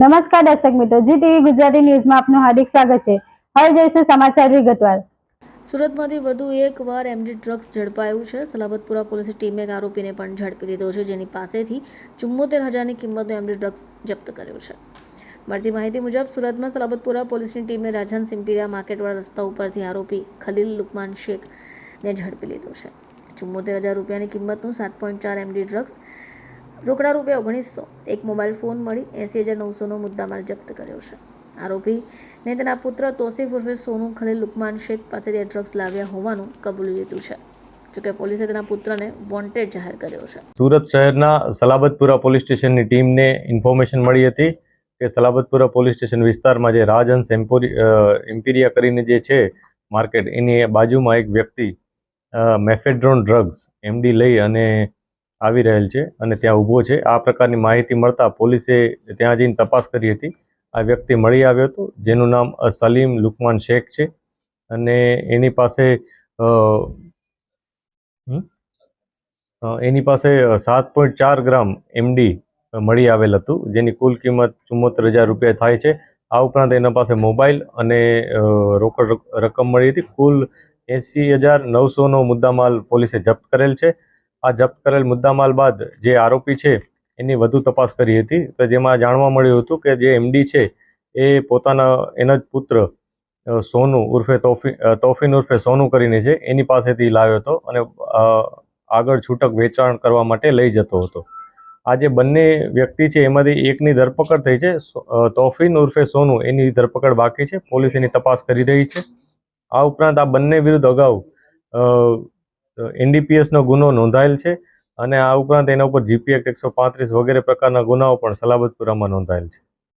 નમસ્કાર દર્શક મિત્રો, જી ટીવી ગુજરાતી ન્યૂઝમાં આપનું હાર્દિક સ્વાગત છે। હવે જોઈશું સમાચાર વિગતવાર। સુરતમાંથી વધુ એકવાર એમડી ડ્રગ્સ ઝડપાયું છે। સલાબતપુરા પોલીસ ટીમે એક આરોપીને પણ ઝડપી લીધો છે, જેની પાસેથી 74,000ની કિંમતનો એમડી ડ્રગ્સ જપ્ત કર્યો છે। મળતી માહિતી મુજબ સુરતમાં સલાબતપુરા પોલીસની ટીમે રાજન સિમ્પિરિયા માર્કેટવાળા રસ્તા ઉપરથી આરોપી ખલીલ લુકમાન શેખને ઝડપી લીધો છે। 74,000 રૂપિયાની કિંમતનું 7.4 એમડી ડ્રગ્સ, રોકડા રૂપિયા 1900, એક મોબાઈલ ફોન મળી 80,900નો મુદ્દામાલ જપ્ત કર્યો છે। આરોપીને તેના પુત્ર તોસીફ ઉર્ફે સોનુ ખલીલ લુકમાન શેખ પાસેથી ડ્રગ્સ લાવ્યા હોવાનું કબૂલી લીધું છે। જોકે પોલીસે તેના પુત્રને વોન્ટેડ જાહેર કર્યો છે। સુરત શહેરના સલાબતપુરા પોલીસ સ્ટેશનની ટીમને ઇન્ફોર્મેશન મળી હતી કે સલાબતપુરા પોલીસ સ્ટેશન વિસ્તારમાં જે રાજહંસ એમ્પિરિયા કરીને જે છે માર્કેટ, એની બાજુમાં એક વ્યક્તિ મેફેડ્રોન ડ્રગ્સ એમડી લઈ અને આવી રહેલ છે અને ત્યાં ઊભો છે। આ પ્રકારની માહિતી મળતા પોલીસે ત્યાં જઈને તપાસ કરી હતી। આ વ્યક્તિ મળી આવ્યો હતો, જેનું નામ સલીમ લુકમાન શેખ છે અને એની પાસે 7.4 ગ્રામ એમડી મળી આવેલ હતું, જેની કુલ કિંમત 74,000 રૂપિયા થાય છે। આ ઉપરાંત એના પાસે મોબાઈલ અને રોકડ રકમ મળી હતી। કુલ 80,900નો મુદ્દામાલ પોલીસે જપ્ત કરેલ છે। આ જપ્ત કરેલ મુદ્દામાલ બાદ જે આરોપી છે એની વધુ તપાસ કરી હતી, તો જેમાં જાણવા મળ્યું હતું કે જે એમડી છે એ એના જ પુત્ર સોનુ ઉર્ફે તોફીન ઉર્ફે સોનુ કરીને છે, એની પાસેથી લાવ્યો હતો અને આગળ છૂટક વેચાણ કરવા માટે લઈ જતો હતો। આ જે બંને વ્યક્તિ છે એમાંથી એકની ધરપકડ થઈ છે, તોફીન ઉર્ફે સોનુ, એની ધરપકડ બાકી છે। પોલીસ એની તપાસ કરી રહી છે। આ ઉપરાંત આ બંને વિરુદ્ધ અગાઉ NDPSનો ગુનો નોંધાયેલ છે અને આ ઉપરાંત એના ઉપર GP એક્ટ 135 વગેરે પ્રકારના ગુનાઓ પણ સલાબતપુરામાં નોંધાયેલ છે।